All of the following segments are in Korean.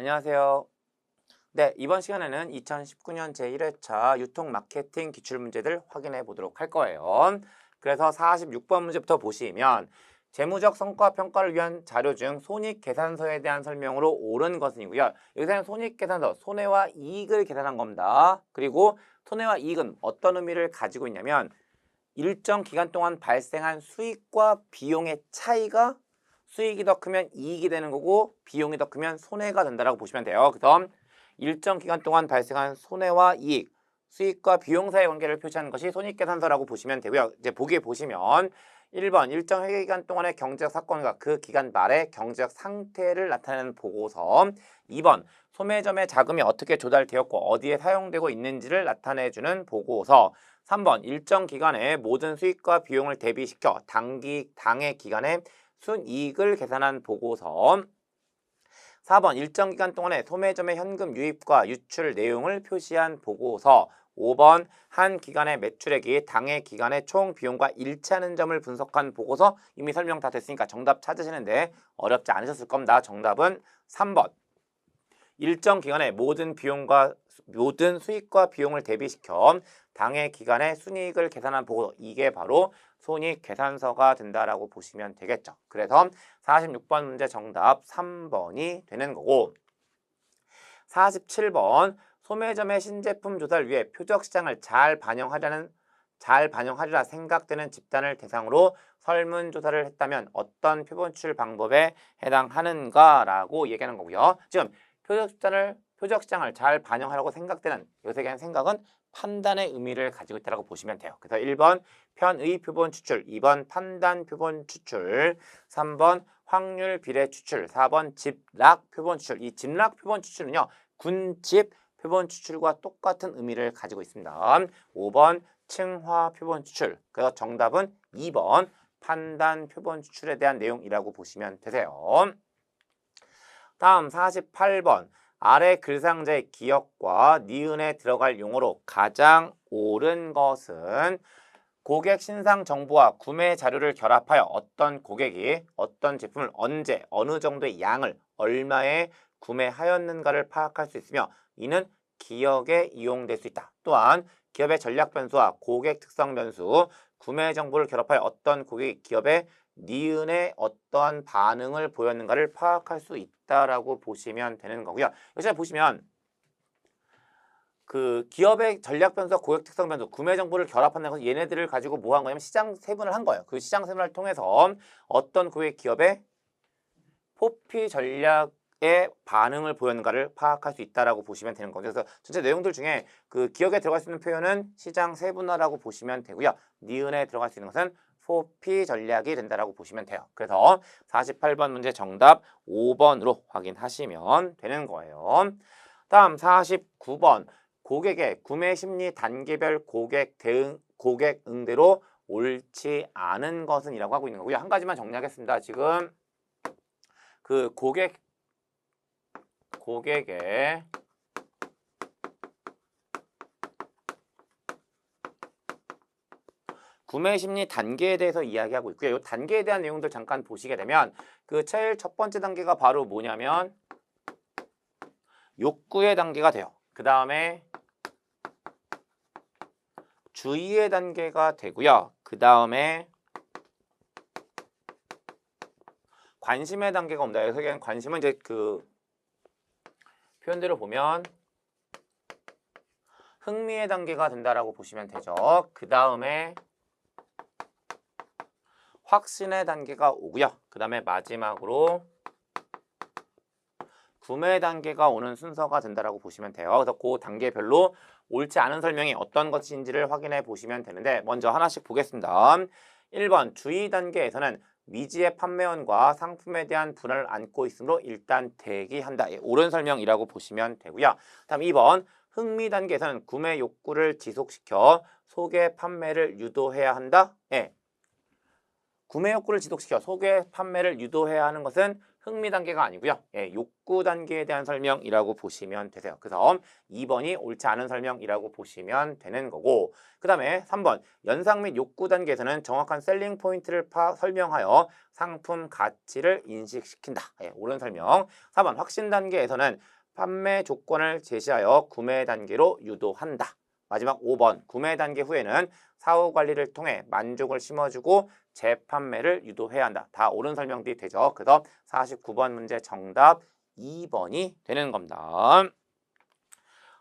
안녕하세요. 네, 이번 시간에는 2019년 제1회차 유통 마케팅 기출 문제들 확인해 보도록 할 거예요. 그래서 46번 문제부터 보시면 재무적 성과 평가를 위한 자료 중 손익계산서에 대한 설명으로 옳은 것은이고요. 여기서는 손익계산서, 손해와 이익을 계산한 겁니다. 그리고 손해와 이익은 어떤 의미를 가지고 있냐면 일정 기간 동안 발생한 수익과 비용의 차이가 수익이 더 크면 이익이 되는 거고 비용이 더 크면 손해가 된다라고 보시면 돼요. 그래서 일정 기간 동안 발생한 손해와 이익, 수익과 비용 사이의 관계를 표시하는 것이 손익계산서라고 보시면 되고요. 이제 보기에 보시면 1번 일정 회계 기간 동안의 경제적 사건과 그 기간 말의 경제적 상태를 나타내는 보고서 2번 소매점의 자금이 어떻게 조달되었고 어디에 사용되고 있는지를 나타내주는 보고서 3번 일정 기간에 모든 수익과 비용을 대비시켜 당해 기간에 순이익을 계산한 보고서 4번 일정 기간 동안에 소매점의 현금 유입과 유출 내용을 표시한 보고서 5번 한 기간의 매출액이 당해 기간의 총 비용과 일치하는 점을 분석한 보고서 이미 설명 다 됐으니까 정답 찾으시는데 어렵지 않으셨을 겁니다. 정답은 3번 일정 기간에 모든 수익과 비용을 대비시켜 당해 기간의 순이익을 계산한 보고서 이게 바로 손익계산서가 된다라고 보시면 되겠죠. 그래서 46번 문제 정답 3번이 되는 거고 47번 소매점의 신제품 조사를 위해 표적시장을 잘 반영하리라 생각되는 집단을 대상으로 설문조사를 했다면 어떤 표본출 방법에 해당하는가라고 얘기하는 거고요. 지금 표적시장을 잘 반영하려고 생각되는 여기서 얘기하는 생각은 판단의 의미를 가지고 있다고 보시면 돼요. 그래서 1번 편의 표본 추출, 2번 판단 표본 추출, 3번 확률 비례 추출, 4번 집락 표본 추출. 이 집락 표본 추출은요. 군집 표본 추출과 똑같은 의미를 가지고 있습니다. 5번 층화 표본 추출. 그래서 정답은 2번 판단 표본 추출에 대한 내용이라고 보시면 되세요. 다음 48번 아래 글상자의 기억과 니은에 들어갈 용어로 가장 옳은 것은 고객 신상 정보와 구매 자료를 결합하여 어떤 고객이 어떤 제품을 언제 어느 정도의 양을 얼마에 구매하였는가를 파악할 수 있으며 이는 기억에 이용될 수 있다. 또한 기업의 전략 변수와 고객 특성 변수, 구매 정보를 결합하여 어떤 고객이 기업의 니은에 어떠한 반응을 보였는가를 파악할 수 있다라고 보시면 되는 거고요. 여기서 보시면 그 기업의 전략 변수와 고객 특성 변수, 구매 정보를 결합한다는 것은 얘네들을 가지고 뭐 한 거냐면 시장 세분을 한 거예요. 그 시장 세분을 통해서 어떤 고객 기업의 포피 전략의 반응을 보였는가를 파악할 수 있다라고 보시면 되는 거죠. 그래서 전체 내용들 중에 그 기억에 들어갈 수 있는 표현은 시장 세분화라고 보시면 되고요. 니은에 들어갈 수 있는 것은 포피 전략이 된다라고 보시면 돼요. 그래서 48번 문제 정답 5번으로 확인하시면 되는 거예요. 다음 49번 고객의 구매 심리 단계별 고객 응대로 옳지 않은 것은 이라고 하고 있는 거고요. 한 가지만 정리하겠습니다. 지금 그 고객의 구매 심리 단계에 대해서 이야기하고 있고요. 이 단계에 대한 내용들 잠깐 보시게 되면 그 제일 첫 번째 단계가 바로 뭐냐면 욕구의 단계가 돼요. 그 다음에 주의의 단계가 되고요. 그 다음에 관심의 단계가 옵니다. 여기서 관심은 이제 그 표현대로 보면 흥미의 단계가 된다라고 보시면 되죠. 그 다음에 확신의 단계가 오고요. 그 다음에 마지막으로 구매 단계가 오는 순서가 된다라고 보시면 돼요. 그래서 그 단계별로 옳지 않은 설명이 어떤 것인지를 확인해 보시면 되는데 먼저 하나씩 보겠습니다. 1번 주의 단계에서는 미지의 판매원과 상품에 대한 불안을 안고 있으므로 일단 대기한다. 옳은 설명이라고 보시면 되고요. 다음 2번 흥미 단계에서는 구매 욕구를 지속시켜 소개 판매를 유도해야 한다. 구매 욕구를 지속시켜 소개 판매를 유도해야 하는 것은 흥미 단계가 아니고요. 욕구 단계에 대한 설명이라고 보시면 되세요. 그래서 2번이 옳지 않은 설명이라고 보시면 되는 거고 그 다음에 3번 연상 및 욕구 단계에서는 정확한 셀링 포인트를 설명하여 상품 가치를 인식시킨다. 옳은 설명. 4번 확신 단계에서는 판매 조건을 제시하여 구매 단계로 유도한다. 마지막 5번 구매 단계 후에는 사후 관리를 통해 만족을 심어주고 재판매를 유도해야 한다. 다 옳은 설명들이 되죠. 그래서 49번 문제 정답 2번이 되는 겁니다.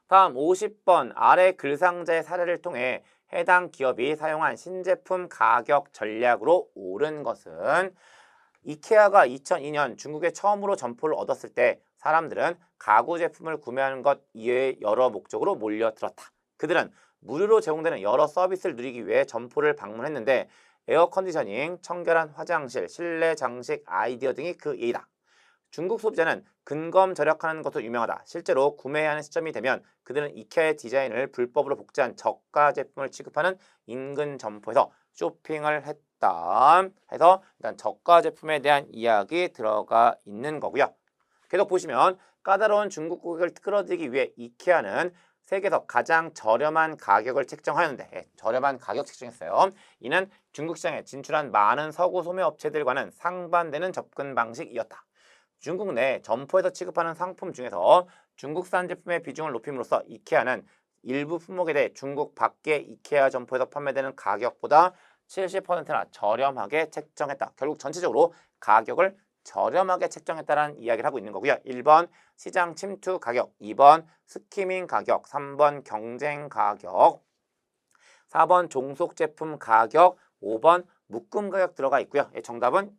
다음 50번 아래 글상자의 사례를 통해 해당 기업이 사용한 신제품 가격 전략으로 옳은 것은 이케아가 2002년 중국에 처음으로 점포를 얻었을 때 사람들은 가구 제품을 구매하는 것 이외의 여러 목적으로 몰려들었다. 그들은 무료로 제공되는 여러 서비스를 누리기 위해 점포를 방문했는데 에어컨디셔닝, 청결한 화장실, 실내 장식 아이디어 등이 그 예이다. 중국 소비자는 근검 절약하는 것으로 유명하다. 실제로 구매해야 하는 시점이 되면 그들은 이케아의 디자인을 불법으로 복제한 저가 제품을 취급하는 인근 점포에서 쇼핑을 했다. 해서 일단 저가 제품에 대한 이야기 들어가 있는 거고요. 계속 보시면 까다로운 중국 고객을 끌어들이기 위해 이케아는 세계에서 가장 저렴한 가격을 책정하였는데 저렴한 가격 책정했어요. 이는 중국 시장에 진출한 많은 서구 소매 업체들과는 상반되는 접근 방식이었다. 중국 내 점포에서 취급하는 상품 중에서 중국산 제품의 비중을 높임으로써 이케아는 일부 품목에 대해 중국 밖의 이케아 점포에서 판매되는 가격보다 70%나 저렴하게 책정했다. 결국 전체적으로 가격을 저렴하게 책정했다는 이야기를 하고 있는 거고요. 1번 시장 침투 가격, 2번 스키밍 가격, 3번 경쟁 가격, 4번 종속 제품 가격, 5번 묶음 가격 들어가 있고요. 정답은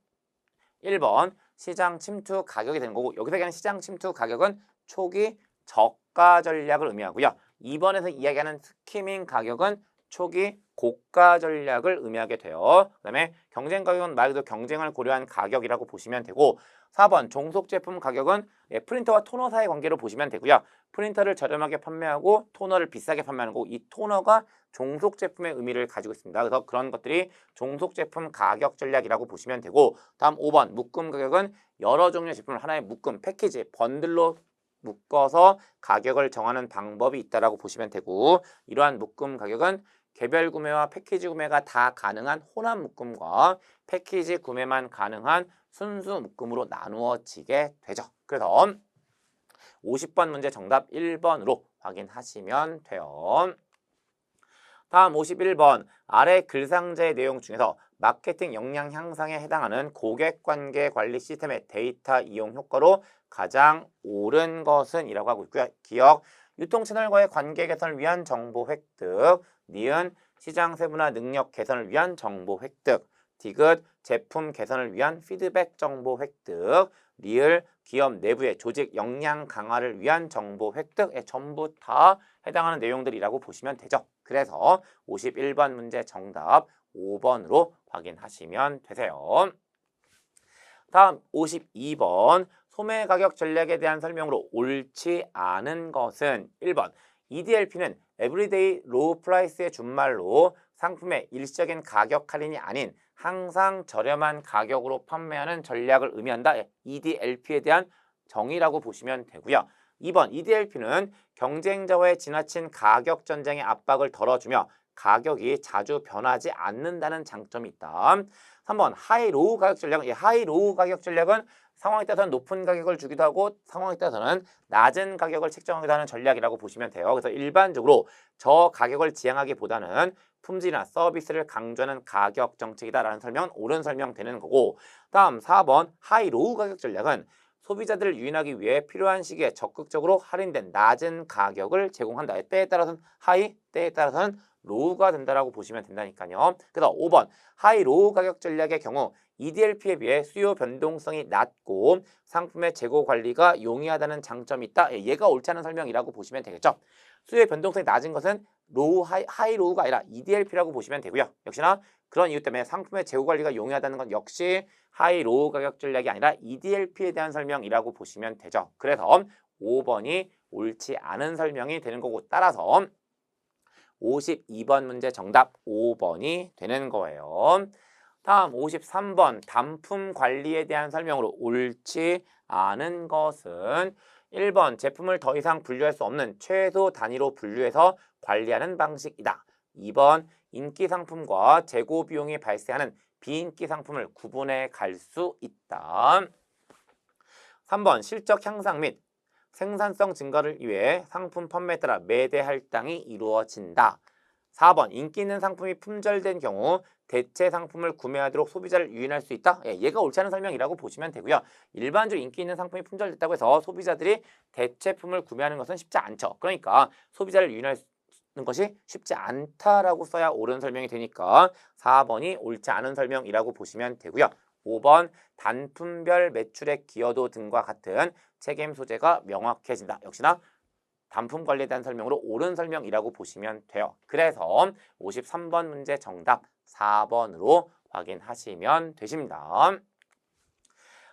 1번 시장 침투 가격이 되는 거고 여기서 얘기하는 시장 침투 가격은 초기 저가 전략을 의미하고요. 2번에서 이야기하는 스키밍 가격은 초기 고가 전략을 의미하게 돼요. 그 다음에 경쟁 가격은 말 그대로 경쟁을 고려한 가격이라고 보시면 되고 4번 종속 제품 가격은 프린터와 토너 사이 관계로 보시면 되고요. 프린터를 저렴하게 판매하고 토너를 비싸게 판매하는 거고 이 토너가 종속 제품의 의미를 가지고 있습니다. 그래서 그런 것들이 종속 제품 가격 전략이라고 보시면 되고 다음 5번 묶음 가격은 여러 종류의 제품을 하나의 묶음, 패키지, 번들로 묶어서 가격을 정하는 방법이 있다라고 보시면 되고 이러한 묶음 가격은 개별 구매와 패키지 구매가 다 가능한 혼합 묶음과 패키지 구매만 가능한 순수 묶음으로 나누어지게 되죠. 그래서 50번 문제 정답 1번으로 확인하시면 돼요. 다음 51번 아래 글상자의 내용 중에서 마케팅 역량 향상에 해당하는 고객관계 관리 시스템의 데이터 이용 효과로 가장 옳은 것은 이라고 하고 있고요. 기억, 유통 채널과의 관계 개선을 위한 정보 획득, 니은, 시장 세분화 능력 개선을 위한 정보 획득, 디귿, 제품 개선을 위한 피드백 정보 획득, 리을, 기업 내부의 조직 역량 강화를 위한 정보 획득에 전부 다 해당하는 내용들이라고 보시면 되죠. 그래서 51번 문제 정답 5번으로 확인하시면 되세요. 다음 52번 소매 가격 전략에 대한 설명으로 옳지 않은 것은 1번 EDLP는 Everyday Low Price의 준말로 상품의 일시적인 가격 할인이 아닌 항상 저렴한 가격으로 판매하는 전략을 의미한다. EDLP에 대한 정의라고 보시면 되고요. 2번 EDLP는 경쟁자와의 지나친 가격 전쟁의 압박을 덜어주며 가격이 자주 변하지 않는다는 장점이 있다. 3번 하이로우 가격 전략은 이 하이로우 가격 전략은 상황에 따라서는 높은 가격을 주기도 하고 상황에 따라서는 낮은 가격을 책정하기도 하는 전략이라고 보시면 돼요. 그래서 일반적으로 저 가격을 지향하기보다는 품질이나 서비스를 강조하는 가격 정책이다라는 설명은 옳은 설명 되는 거고 다음 4번 하이로우 가격 전략은 소비자들을 유인하기 위해 필요한 시기에 적극적으로 할인된 낮은 가격을 제공한다. 때에 따라서는 하이, 때에 따라서는 로우가 된다라고 보시면 된다니까요. 그래서 5번 하이 로우 가격 전략의 경우 EDLP에 비해 수요 변동성이 낮고 상품의 재고 관리가 용이하다는 장점이 있다. 얘가 옳지 않은 설명이라고 보시면 되겠죠. 수요의 변동성이 낮은 것은 로우 하이 로우가 아니라 EDLP라고 보시면 되고요. 역시나 그런 이유 때문에 상품의 재고 관리가 용이하다는 건 역시 하이 로우 가격 전략이 아니라 EDLP에 대한 설명이라고 보시면 되죠. 그래서 5번이 옳지 않은 설명이 되는 거고 따라서 52번 문제 정답 5번이 되는 거예요. 다음 53번 단품 관리에 대한 설명으로 옳지 않은 것은 1번 제품을 더 이상 분류할 수 없는 최소 단위로 분류해서 관리하는 방식이다. 2번 인기 상품과 재고 비용이 발생하는 비인기 상품을 구분해 갈 수 있다. 3번 실적 향상 및 생산성 증가를 위해 상품 판매에 따라 매대 할당이 이루어진다. 4번 인기 있는 상품이 품절된 경우 대체 상품을 구매하도록 소비자를 유인할 수 있다. 예, 얘가 옳지 않은 설명이라고 보시면 되고요. 일반적으로 인기 있는 상품이 품절됐다고 해서 소비자들이 대체품을 구매하는 것은 쉽지 않죠. 그러니까 소비자를 유인할 것이 쉽지 않다라고 써야 옳은 설명이 되니까 4번이 옳지 않은 설명이라고 보시면 되고요. 5번 단품별 매출액 기여도 등과 같은 책임 소재가 명확해진다. 역시나 단품 관리에 대한 설명으로 옳은 설명이라고 보시면 돼요. 그래서 53번 문제 정답 4번으로 확인하시면 되십니다.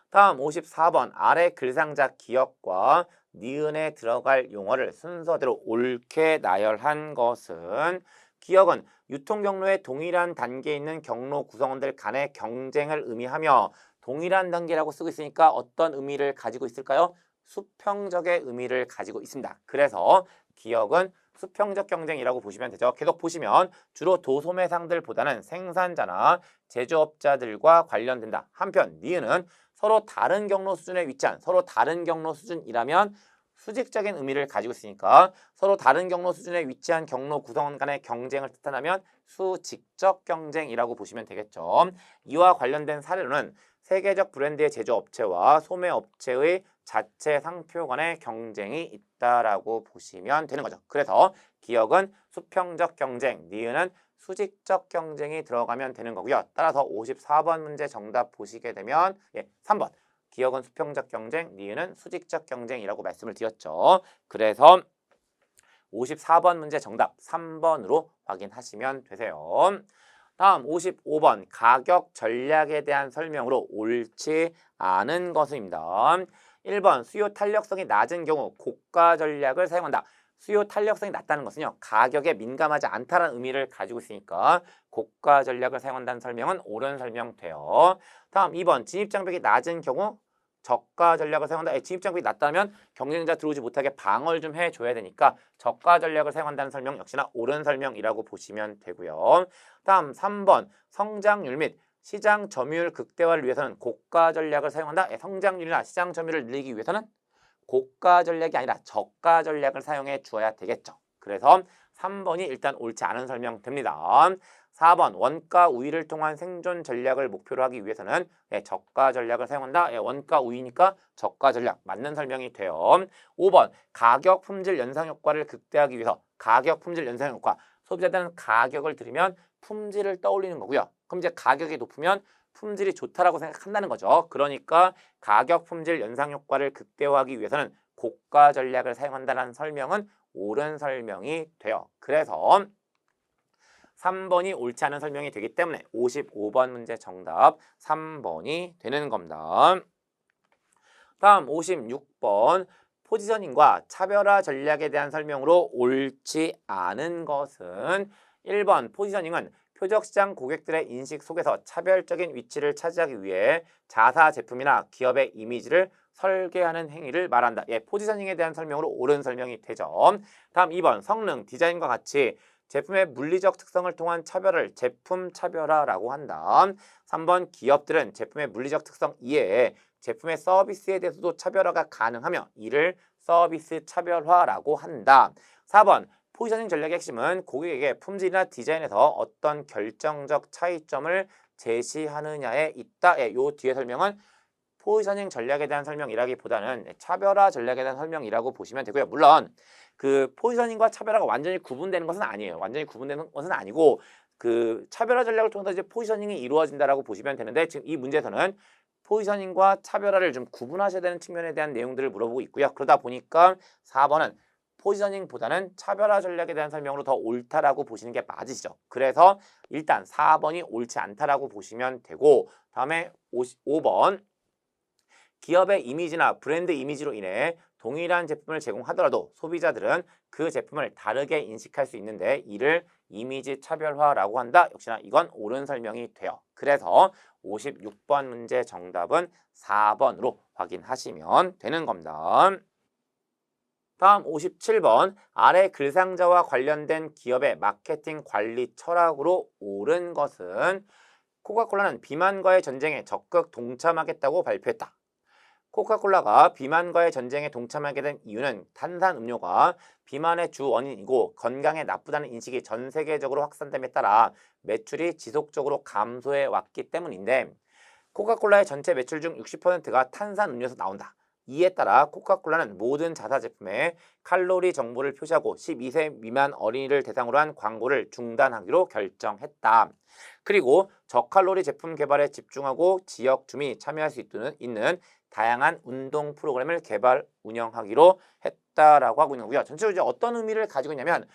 다음 54번 아래 글상자 기억과 니은에 들어갈 용어를 순서대로 옳게 나열한 것은 기억은 유통 경로의 동일한 단계에 있는 경로 구성원들 간의 경쟁을 의미하며 동일한 단계라고 쓰고 있으니까 어떤 의미를 가지고 있을까요? 수평적의 의미를 가지고 있습니다. 그래서 기억은 수평적 경쟁이라고 보시면 되죠. 계속 보시면 주로 도소매상들보다는 생산자나 제조업자들과 관련된다. 한편 니은은 서로 다른 경로 수준에 위치한 서로 다른 경로 수준이라면 수직적인 의미를 가지고 있으니까 서로 다른 경로 수준에 위치한 경로 구성원 간의 경쟁을 뜻하면 수직적 경쟁이라고 보시면 되겠죠. 이와 관련된 사례로는 세계적 브랜드의 제조업체와 소매업체의 자체 상표 간의 경쟁이 있다라고 보시면 되는 거죠. 그래서 기억은 수평적 경쟁, 니은은 수직적 경쟁이 들어가면 되는 거고요. 따라서 54번 문제 정답 보시게 되면 3번 기억은 수평적 경쟁, 니은은 수직적 경쟁이라고 말씀을 드렸죠. 그래서 54번 문제 정답 3번으로 확인하시면 되세요. 다음 55번 가격 전략에 대한 설명으로 옳지 않은 것입니다. 1번 수요 탄력성이 낮은 경우 고가 전략을 사용한다. 수요 탄력성이 낮다는 것은요. 가격에 민감하지 않다는 의미를 가지고 있으니까 고가 전략을 사용한다는 설명은 옳은 설명 돼요. 다음 2번 진입장벽이 낮은 경우 저가 전략을 사용한다. 진입장벽이 낮다면 경쟁자 들어오지 못하게 방어를 좀 해줘야 되니까 저가 전략을 사용한다는 설명 역시나 옳은 설명이라고 보시면 되고요. 다음 3번 성장률 및 시장 점유율 극대화를 위해서는 고가 전략을 사용한다. 성장률이나 시장 점유율을 늘리기 위해서는 고가 전략이 아니라 저가 전략을 사용해 주어야 되겠죠. 그래서 3번이 일단 옳지 않은 설명 됩니다. 4번 원가 우위를 통한 생존 전략을 목표로 하기 위해서는 저가 전략을 사용한다. 원가 우위니까 저가 전략 맞는 설명이 돼요. 5번 가격 품질 연상 효과를 극대화하기 위해서 가격 품질 연상 효과 소비자들은 가격을 들으면 품질을 떠올리는 거고요. 그럼 이제 가격이 높으면 품질이 좋다라고 생각한다는 거죠. 그러니까 가격 품질 연상 효과를 극대화하기 위해서는 고가 전략을 사용한다는 설명은 옳은 설명이 돼요. 그래서 3번이 옳지 않은 설명이 되기 때문에 55번 문제 정답 3번이 되는 겁니다. 다음 56번 포지셔닝과 차별화 전략에 대한 설명으로 옳지 않은 것은 1번 포지셔닝은 표적시장 고객들의 인식 속에서 차별적인 위치를 차지하기 위해 자사 제품이나 기업의 이미지를 설계하는 행위를 말한다. 포지셔닝에 대한 설명으로 옳은 설명이 되죠. 다음 2번 성능, 디자인과 같이 제품의 물리적 특성을 통한 차별을 제품 차별화라고 한다. 3번 기업들은 제품의 물리적 특성 이외에 제품의 서비스에 대해서도 차별화가 가능하며 이를 서비스 차별화라고 한다. 4번 포지셔닝 전략의 핵심은 고객에게 품질이나 디자인에서 어떤 결정적 차이점을 제시하느냐에 있다. 요 뒤에 설명은 포지셔닝 전략에 대한 설명이라기보다는 차별화 전략에 대한 설명이라고 보시면 되고요. 물론 그 포지셔닝과 차별화가 완전히 구분되는 것은 아니에요. 완전히 구분되는 것은 아니고 그 차별화 전략을 통해서 이제 포지셔닝이 이루어진다라고 보시면 되는데 지금 이 문제에서는 포지셔닝과 차별화를 좀 구분하셔야 되는 측면에 대한 내용들을 물어보고 있고요. 그러다 보니까 4번은 포지셔닝보다는 차별화 전략에 대한 설명으로 더 옳다라고 보시는 게 맞으시죠. 그래서 일단 4번이 옳지 않다라고 보시면 되고 다음에 5번 기업의 이미지나 브랜드 이미지로 인해 동일한 제품을 제공하더라도 소비자들은 그 제품을 다르게 인식할 수 있는데 이를 이미지 차별화라고 한다. 역시나 이건 옳은 설명이 돼요. 그래서 56번 문제 정답은 4번으로 확인하시면 되는 겁니다. 다음 57번 아래 글상자와 관련된 기업의 마케팅 관리 철학으로 옳은 것은 코카콜라는 비만과의 전쟁에 적극 동참하겠다고 발표했다. 코카콜라가 비만과의 전쟁에 동참하게 된 이유는 탄산음료가 비만의 주 원인이고 건강에 나쁘다는 인식이 전 세계적으로 확산됨에 따라 매출이 지속적으로 감소해 왔기 때문인데 코카콜라의 전체 매출 중 60%가 탄산음료에서 나온다. 이에 따라 코카콜라는 모든 자사 제품에 칼로리 정보를 표시하고 12세 미만 어린이를 대상으로 한 광고를 중단하기로 결정했다. 그리고 저칼로리 제품 개발에 집중하고 지역 주민이 참여할 수 있는 다양한 운동 프로그램을 개발 운영하기로 했다라고 하고 있는 거고요. 전체적으로 이제 어떤 의미를 가지고 있냐면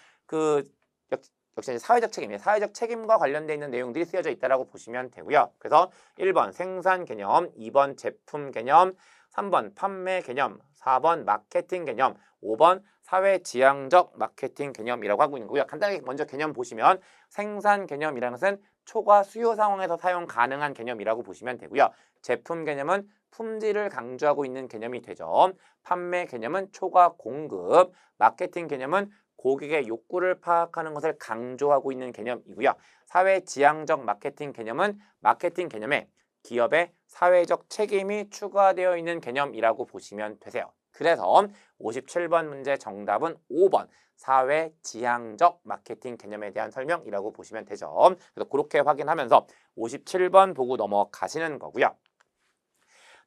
역시 사회적 책임이에요. 사회적 책임과 관련되어 있는 내용들이 쓰여져 있다라고 보시면 되고요. 그래서 1번 생산 개념, 2번 제품 개념, 3번 판매 개념, 4번 마케팅 개념, 5번 사회지향적 마케팅 개념이라고 하고 있는 거고요. 간단하게 먼저 개념 보시면 생산 개념이라는 것은 초과 수요 상황에서 사용 가능한 개념이라고 보시면 되고요. 제품 개념은 품질을 강조하고 있는 개념이 되죠. 판매 개념은 초과 공급, 마케팅 개념은 고객의 욕구를 파악하는 것을 강조하고 있는 개념이고요. 사회지향적 마케팅 개념은 마케팅 개념에 기업의 사회적 책임이 추가되어 있는 개념이라고 보시면 되세요. 그래서 57번 문제 정답은 5번 사회지향적 마케팅 개념에 대한 설명이라고 보시면 되죠. 그래서 그렇게 확인하면서 57번 보고 넘어가시는 거고요.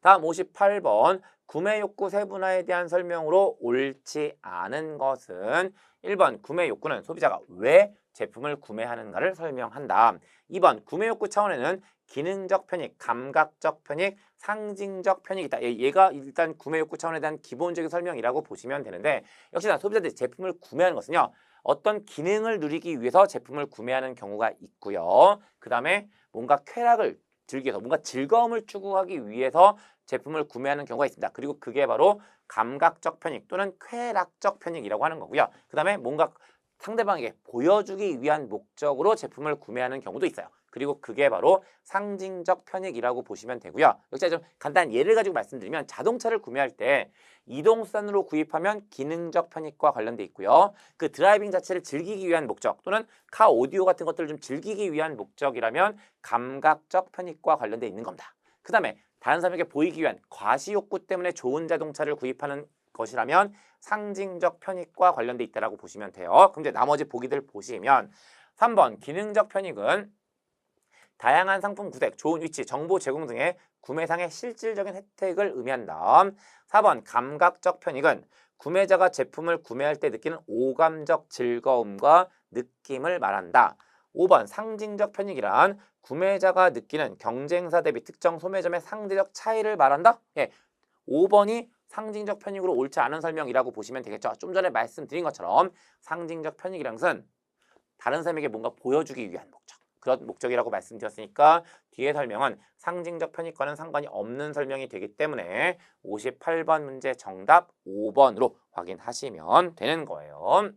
다음 58번 구매 욕구 세분화에 대한 설명으로 옳지 않은 것은 1번 구매 욕구는 소비자가 왜 제품을 구매하는가를 설명한다. 2번 구매 욕구 차원에는 기능적 편익, 감각적 편익, 상징적 편익이 있다. 얘가 일단 구매 욕구 차원에 대한 기본적인 설명이라고 보시면 되는데 역시나 소비자들이 제품을 구매하는 것은요. 어떤 기능을 누리기 위해서 제품을 구매하는 경우가 있고요. 그 다음에 뭔가 쾌락을 즐기 위해서 뭔가 즐거움을 추구하기 위해서 제품을 구매하는 경우가 있습니다. 그리고 그게 바로 감각적 편익 또는 쾌락적 편익이라고 하는 거고요. 그 다음에 뭔가 상대방에게 보여주기 위한 목적으로 제품을 구매하는 경우도 있어요. 그리고 그게 바로 상징적 편익이라고 보시면 되고요. 여기서 좀 간단한 예를 가지고 말씀드리면 자동차를 구매할 때 이동수단으로 구입하면 기능적 편익과 관련돼 있고요. 그 드라이빙 자체를 즐기기 위한 목적 또는 카 오디오 같은 것들을 좀 즐기기 위한 목적이라면 감각적 편익과 관련돼 있는 겁니다. 그 다음에 다른 사람에게 보이기 위한 과시욕구 때문에 좋은 자동차를 구입하는 것이라면 상징적 편익과 관련돼 있다고 보시면 돼요. 그럼 이제 나머지 보기들 보시면 3번 기능적 편익은 다양한 상품 구색, 좋은 위치, 정보 제공 등의 구매상의 실질적인 혜택을 의미한다. 4번 감각적 편익은 구매자가 제품을 구매할 때 느끼는 오감적 즐거움과 느낌을 말한다. 5번 상징적 편익이란 구매자가 느끼는 경쟁사 대비 특정 소매점의 상대적 차이를 말한다. 5번이 상징적 편익으로 옳지 않은 설명이라고 보시면 되겠죠. 좀 전에 말씀드린 것처럼 상징적 편익이란 것은 다른 사람에게 뭔가 보여주기 위한 목적. 그런 목적이라고 말씀드렸으니까 뒤에 설명은 상징적 편익과는 상관이 없는 설명이 되기 때문에 58번 문제 정답 5번으로 확인하시면 되는 거예요.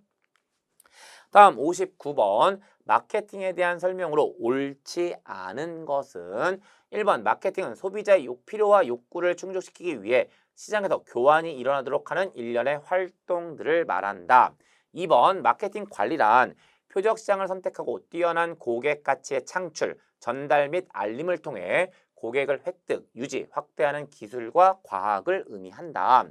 다음 59번 마케팅에 대한 설명으로 옳지 않은 것은 1번 마케팅은 소비자의 필요와 욕구를 충족시키기 위해 시장에서 교환이 일어나도록 하는 일련의 활동들을 말한다. 2번 마케팅 관리란 표적 시장을 선택하고 뛰어난 고객 가치의 창출, 전달 및 알림을 통해 고객을 획득, 유지, 확대하는 기술과 과학을 의미한다.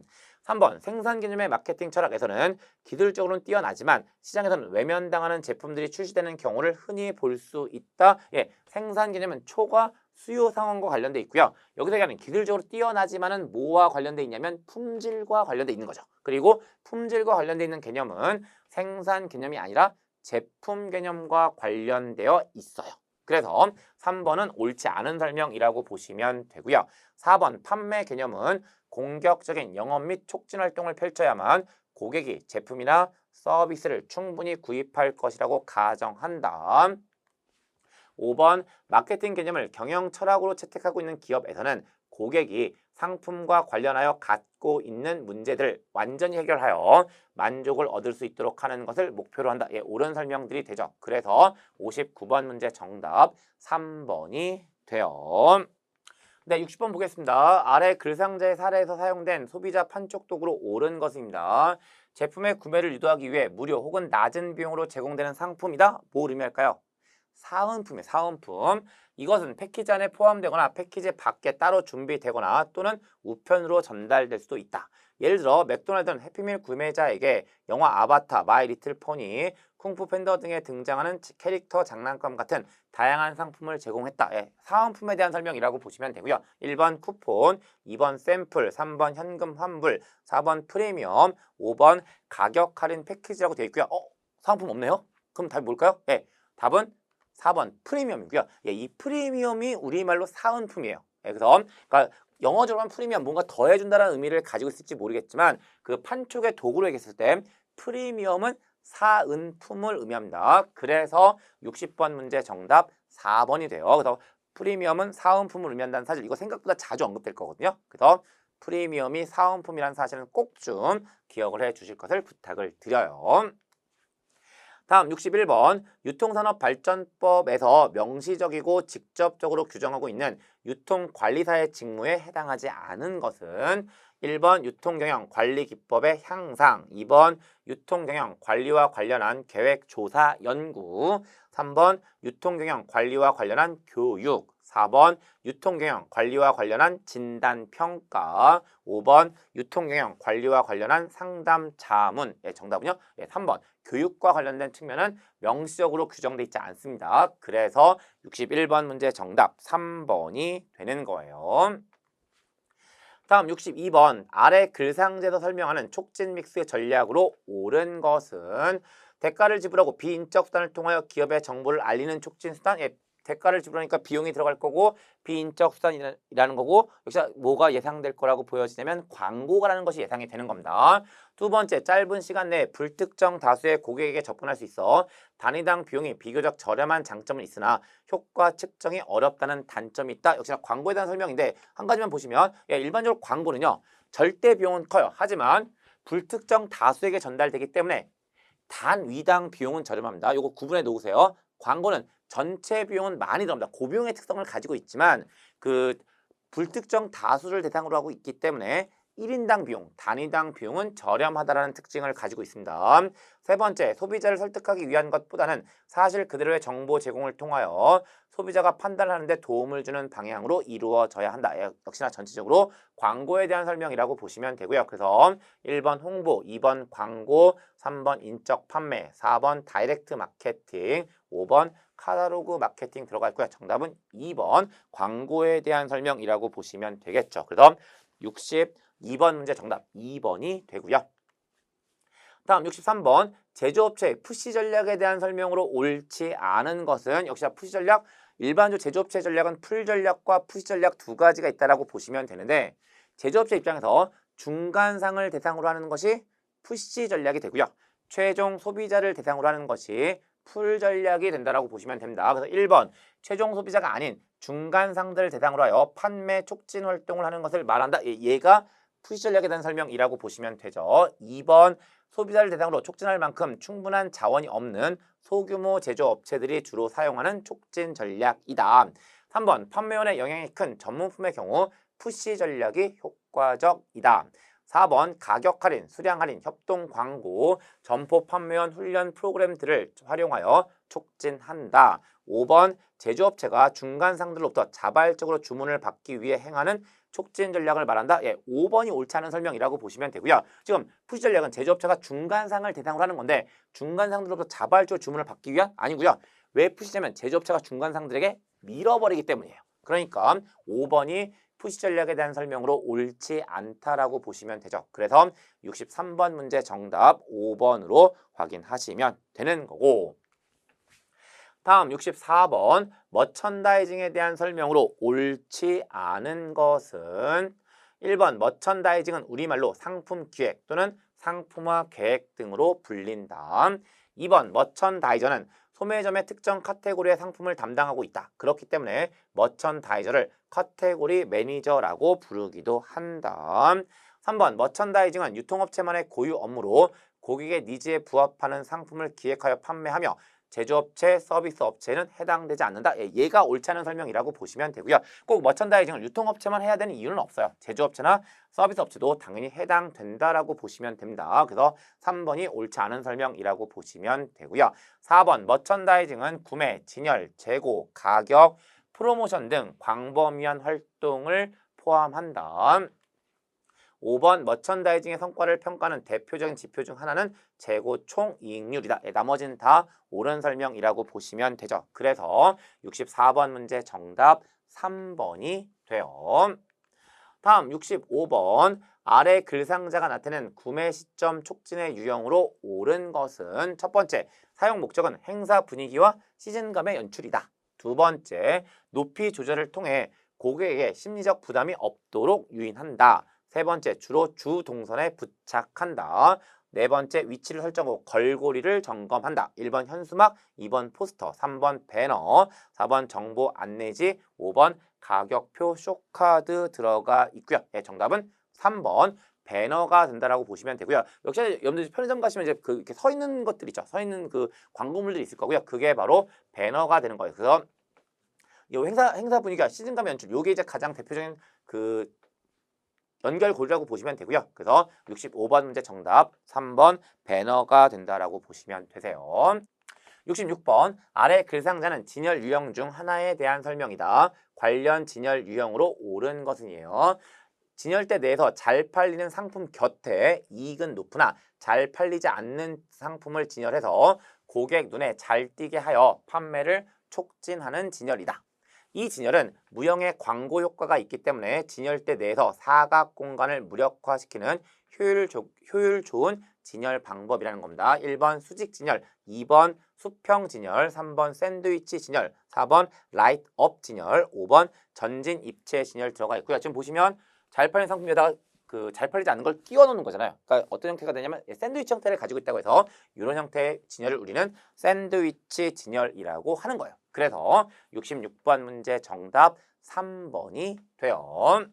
3번 생산 개념의 마케팅 철학에서는 기술적으로는 뛰어나지만 시장에서는 외면당하는 제품들이 출시되는 경우를 흔히 볼 수 있다. 생산 개념은 초과 수요 상황과 관련돼 있고요. 여기서 얘기하는 기술적으로 뛰어나지만은 뭐와 관련돼 있냐면 품질과 관련돼 있는 거죠. 그리고 품질과 관련돼 있는 개념은 생산 개념이 아니라 제품 개념과 관련되어 있어요. 그래서 3번은 옳지 않은 설명이라고 보시면 되고요. 4번 판매 개념은 공격적인 영업 및 촉진 활동을 펼쳐야만 고객이 제품이나 서비스를 충분히 구입할 것이라고 가정한다. 5번 마케팅 개념을 경영 철학으로 채택하고 있는 기업에서는 고객이 상품과 관련하여 갖고 있는 문제들을 완전히 해결하여 만족을 얻을 수 있도록 하는 것을 목표로 한다. 옳은 설명들이 되죠. 그래서 59번 문제 정답 3번이 돼요. 네, 60번 보겠습니다. 아래 글상자의 사례에서 사용된 소비자 판촉 도구로 옳은 것입니다. 제품의 구매를 유도하기 위해 무료 혹은 낮은 비용으로 제공되는 상품이다. 뭘 의미할까요? 사은품이에요. 사은품. 이것은 패키지 안에 포함되거나 패키지 밖에 따로 준비되거나 또는 우편으로 전달될 수도 있다. 예를 들어 맥도날드는 해피밀 구매자에게 영화 아바타, 마이 리틀 포니, 쿵푸 팬더 등에 등장하는 캐릭터 장난감 같은 다양한 상품을 제공했다. 예, 사은품에 대한 설명이라고 보시면 되고요. 1번 쿠폰, 2번 샘플, 3번 현금 환불, 4번 프리미엄, 5번 가격 할인 패키지라고 되어 있고요. 사은품 없네요? 그럼 답이 뭘까요? 예, 답은 4번 프리미엄이고요. 예, 이 프리미엄이 우리말로 사은품이에요. 예, 그래서 그러니까 영어적으로 하면 프리미엄 뭔가 더해준다는 의미를 가지고 있을지 모르겠지만 그 판촉의 도구로 얘기했을 때 프리미엄은 사은품을 의미합니다. 그래서 60번 문제 정답 4번이 돼요. 그래서 프리미엄은 사은품을 의미한다는 사실 이거 생각보다 자주 언급될 거거든요. 그래서 프리미엄이 사은품이라는 사실은 꼭 좀 기억을 해 주실 것을 부탁을 드려요. 다음 61번 유통산업발전법에서 명시적이고 직접적으로 규정하고 있는 유통관리사의 직무에 해당하지 않은 것은 1번 유통경영관리기법의 향상, 2번 유통경영관리와 관련한 계획, 조사, 연구, 3번 유통경영관리와 관련한 교육, 4번 유통경영관리와 관련한 진단평가, 5번 유통경영관리와 관련한 상담 자문. 예, 정답은요? 예, 3번 교육과 관련된 측면은 명시적으로 규정되어 있지 않습니다. 그래서 61번 문제 정답 3번이 되는 거예요. 다음 62번 아래 글상제에서 설명하는 촉진 믹스 전략으로 옳은 것은 대가를 지불하고 비인적 수단을 통하여 기업의 정보를 알리는 촉진 수단. 예, 대가를 지불하니까 비용이 들어갈 거고 비인적 수단이라는 거고 역시 뭐가 예상될 거라고 보여지냐면 광고가라는 것이 예상이 되는 겁니다. 두 번째, 짧은 시간 내에 불특정 다수의 고객에게 접근할 수 있어 단위당 비용이 비교적 저렴한 장점은 있으나 효과 측정이 어렵다는 단점이 있다. 역시나 광고에 대한 설명인데 한 가지만 보시면 예, 일반적으로 광고는요. 절대 비용은 커요. 하지만 불특정 다수에게 전달되기 때문에 단위당 비용은 저렴합니다. 요거 구분해 놓으세요. 광고는 전체 비용은 많이 들어갑니다. 고비용의 특성을 가지고 있지만 그 불특정 다수를 대상으로 하고 있기 때문에 1인당 비용, 단위당 비용은 저렴하다라는 특징을 가지고 있습니다. 세 번째, 소비자를 설득하기 위한 것보다는 사실 그대로의 정보 제공을 통하여 소비자가 판단하는 데 도움을 주는 방향으로 이루어져야 한다. 역시나 전체적으로 광고에 대한 설명이라고 보시면 되고요. 그래서 1번 홍보, 2번 광고, 3번 인적 판매, 4번 다이렉트 마케팅, 5번 카탈로그 마케팅 들어가 있고요. 정답은 2번 광고에 대한 설명이라고 보시면 되겠죠. 그래서 62번 문제 정답 2번이 되고요. 다음 63번 제조업체의 푸시 전략에 대한 설명으로 옳지 않은 것은 역시나 푸시 전략 일반적으로 제조업체 전략은 풀 전략과 푸시 전략 두 가지가 있다라고 보시면 되는데 제조업체 입장에서 중간상을 대상으로 하는 것이 푸시 전략이 되고요. 최종 소비자를 대상으로 하는 것이 풀 전략이 된다라고 보시면 됩니다. 그래서 1번 최종 소비자가 아닌 중간상들을 대상으로 하여 판매 촉진 활동을 하는 것을 말한다. 얘가 푸시 전략에 대한 설명이라고 보시면 되죠. 2번 소비자를 대상으로 촉진할 만큼 충분한 자원이 없는 소규모 제조업체들이 주로 사용하는 촉진 전략이다. 3번 판매원의 영향이 큰 전문품의 경우 푸시 전략이 효과적이다. 4번 가격 할인, 수량 할인, 협동 광고, 점포 판매원 훈련 프로그램들을 활용하여 촉진한다. 5번 제조업체가 중간상들로부터 자발적으로 주문을 받기 위해 행하는 촉진 전략을 말한다. 예, 5번이 옳지 않은 설명이라고 보시면 되고요. 지금 푸시 전략은 제조업체가 중간상을 대상으로 하는 건데 중간상들로부터 자발적으로 주문을 받기 위한 아니고요. 왜 푸시냐면 제조업체가 중간상들에게 밀어버리기 때문이에요. 그러니까 5번이 푸시 전략에 대한 설명으로 옳지 않다라고 보시면 되죠. 그래서 63번 문제 정답 5번으로 확인하시면 되는 거고 다음 64번 머천다이징에 대한 설명으로 옳지 않은 것은 1번 머천다이징은 우리말로 상품 기획 또는 상품화 계획 등으로 불린다. 2번 머천다이저는 소매점의 특정 카테고리의 상품을 담당하고 있다. 그렇기 때문에 머천다이저를 카테고리 매니저라고 부르기도 한다. 3번 머천다이징은 유통업체만의 고유 업무로 고객의 니즈에 부합하는 상품을 기획하여 판매하며 제조업체, 서비스 업체는 해당되지 않는다. 얘가 옳지 않은 설명이라고 보시면 되고요. 꼭 머천다이징을 유통업체만 해야 되는 이유는 없어요. 제조업체나 서비스 업체도 당연히 해당된다라고 보시면 됩니다. 그래서 3번이 옳지 않은 설명이라고 보시면 되고요. 4번 머천다이징은 구매, 진열, 재고, 가격, 프로모션 등 광범위한 활동을 포함한다. 5번 머천다이징의 성과를 평가하는 대표적인 지표 중 하나는 재고 총이익률이다. 나머지는 다 옳은 설명이라고 보시면 되죠. 그래서 64번 문제 정답 3번이 돼요. 다음 65번 아래 글상자가 나타낸 구매 시점 촉진의 유형으로 옳은 것은 첫 번째, 사용 목적은 행사 분위기와 시즌감의 연출이다. 두 번째, 높이 조절을 통해 고객에게 심리적 부담이 없도록 유인한다. 세 번째, 주로 주 동선에 부착한다. 네 번째, 위치를 설정하고 걸고리를 점검한다. 1번 현수막, 2번 포스터, 3번 배너, 4번 정보 안내지, 5번 가격표 쇼카드 들어가 있고요. 정답은 3번 배너가 된다라고 보시면 되고요. 역시 여러분들 편의점 가시면 이제 이렇게 서 있는 것들 있죠. 서 있는 그 광고물들이 있을 거고요. 그게 바로 배너가 되는 거예요. 그래서 이 행사 분위기가 시즌감 연출, 요게 이제 가장 대표적인 그 연결고리라고 보시면 되고요. 그래서 65번 문제 정답 3번 배너가 된다라고 보시면 되세요. 66번 아래 글상자는 진열 유형 중 하나에 대한 설명이다. 관련 진열 유형으로 옳은 것은이에요. 진열대 내에서 잘 팔리는 상품 곁에 이익은 높으나 잘 팔리지 않는 상품을 진열해서 고객 눈에 잘 띄게 하여 판매를 촉진하는 진열이다. 이 진열은 무형의 광고 효과가 있기 때문에 진열대 내에서 사각 공간을 무력화시키는 효율 좋은 진열 방법이라는 겁니다. 1번 수직 진열, 2번 수평 진열, 3번 샌드위치 진열, 4번 라이트업 진열, 5번 전진 입체 진열 들어가 있고요. 지금 보시면 잘 팔리는 상품에다가 잘 팔리지 않는 걸 끼워 넣는 거잖아요. 그러니까 어떤 형태가 되냐면 샌드위치 형태를 가지고 있다고 해서 이런 형태의 진열을 우리는 샌드위치 진열이라고 하는 거예요. 그래서 66번 문제 정답 3번이 돼요.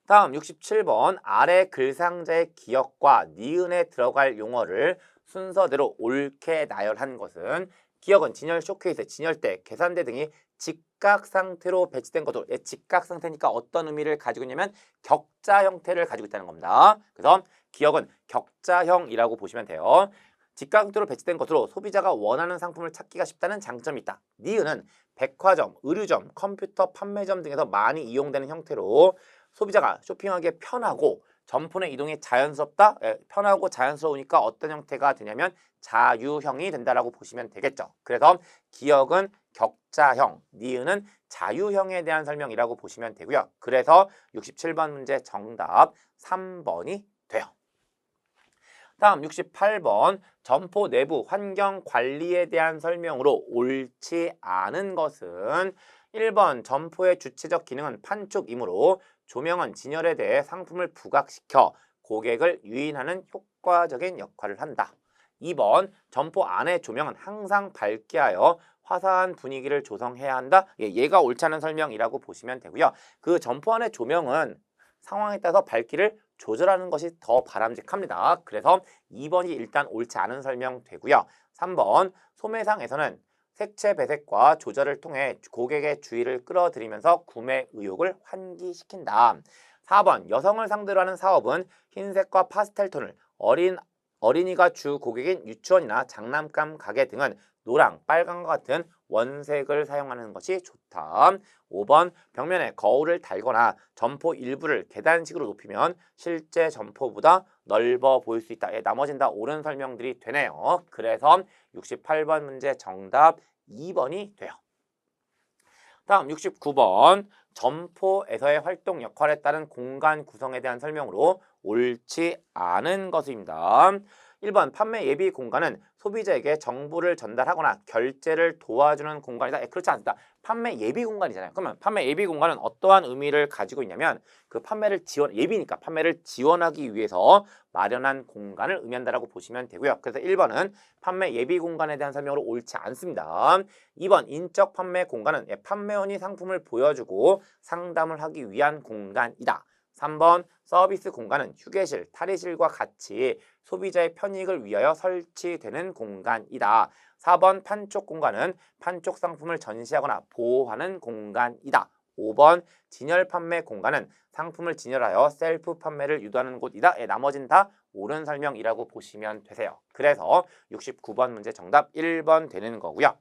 다음 67번 아래 글상자의 기억과 니은에 들어갈 용어를 순서대로 옳게 나열한 것은 기억은 진열 쇼케이스, 진열대, 계산대 등이 직각 상태로 배치된 것으로 직각 상태니까 어떤 의미를 가지고 있냐면 격자 형태를 가지고 있다는 겁니다. 그래서 기억은 격자형이라고 보시면 돼요. 직각 형태로 배치된 것으로 소비자가 원하는 상품을 찾기가 쉽다는 장점이 있다. 니은은 백화점, 의류점, 컴퓨터 판매점 등에서 많이 이용되는 형태로 소비자가 쇼핑하기에 편하고 점포 내 이동이 자연스럽다. 편하고 자연스러우니까 어떤 형태가 되냐면 자유형이 된다라고 보시면 되겠죠. 그래서 기억은 격자형, 니은은 자유형에 대한 설명이라고 보시면 되고요. 그래서 67번 문제 정답 3번이 돼요. 다음 68번 점포 내부 환경 관리에 대한 설명으로 옳지 않은 것은 1번 점포의 주체적 기능은 판촉이므로 조명은 진열에 대해 상품을 부각시켜 고객을 유인하는 효과적인 역할을 한다. 2번 점포 안의 조명은 항상 밝게 하여 화사한 분위기를 조성해야 한다. 얘가 옳지 않은 설명이라고 보시면 되고요. 그 점포 안의 조명은 상황에 따라서 밝기를 조절하는 것이 더 바람직합니다. 그래서 2번이 일단 옳지 않은 설명 되고요. 3번 소매상에서는 색채 배색과 조절을 통해 고객의 주의를 끌어들이면서 구매 의욕을 환기시킨다. 4번 여성을 상대로 하는 사업은 흰색과 파스텔 톤을 어린이가 주 고객인 유치원이나 장난감 가게 등은 노랑, 빨강과 같은 원색을 사용하는 것이 좋다. 5번 벽면에 거울을 달거나 점포 일부를 계단식으로 높이면 실제 점포보다 넓어 보일 수 있다. 나머지는 다 옳은 설명들이 되네요. 그래서 68번 문제 정답 2번이 돼요. 다음 69번 점포에서의 활동 역할에 따른 공간 구성에 대한 설명으로 옳지 않은 것입니다. 1번 판매 예비 공간은 소비자에게 정보를 전달하거나 결제를 도와주는 공간이다. 그렇지 않습니다. 판매 예비 공간이잖아요. 그러면 판매 예비 공간은 어떠한 의미를 가지고 있냐면 그 판매를 예비니까 판매를 지원하기 위해서 마련한 공간을 의미한다라고 보시면 되고요. 그래서 1번은 판매 예비 공간에 대한 설명으로 옳지 않습니다. 2번 인적 판매 공간은 판매원이 상품을 보여주고 상담을 하기 위한 공간이다. 3번 서비스 공간은 휴게실, 탈의실과 같이 소비자의 편익을 위하여 설치되는 공간이다. 4번 판촉 공간은 판촉 상품을 전시하거나 보호하는 공간이다. 5번 진열 판매 공간은 상품을 진열하여 셀프 판매를 유도하는 곳이다. 나머진 다 옳은 설명이라고 보시면 되세요. 그래서 69번 문제 정답 1번 되는 거고요.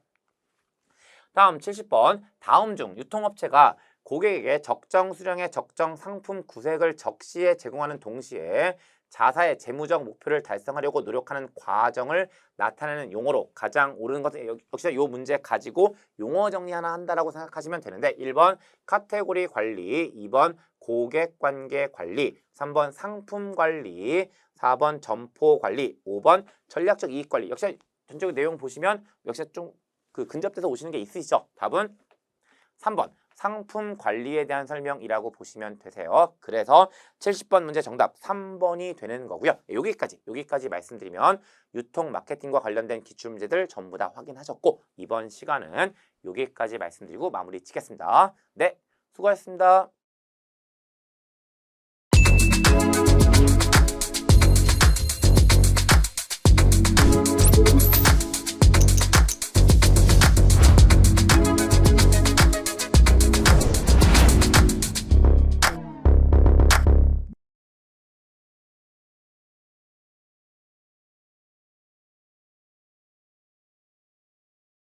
다음 70번 다음 중 유통업체가 고객에게 적정 수량의 적정 상품 구색을 적시에 제공하는 동시에 자사의 재무적 목표를 달성하려고 노력하는 과정을 나타내는 용어로 가장 옳은 것은 역시 이 문제 가지고 용어 정리 하나 한다라고 생각하시면 되는데 1번 카테고리 관리, 2번 고객관계 관리, 3번 상품 관리, 4번 점포 관리, 5번 전략적 이익 관리. 역시 전적인 내용 보시면 역시 좀 근접돼서 오시는 게 있으시죠? 답은 3번 상품 관리에 대한 설명이라고 보시면 되세요. 그래서 70번 문제 정답 3번이 되는 거고요. 여기까지 말씀드리면 유통 마케팅과 관련된 기출문제들 전부 다 확인하셨고 이번 시간은 여기까지 말씀드리고 마무리 짓겠습니다. 네, 수고하셨습니다.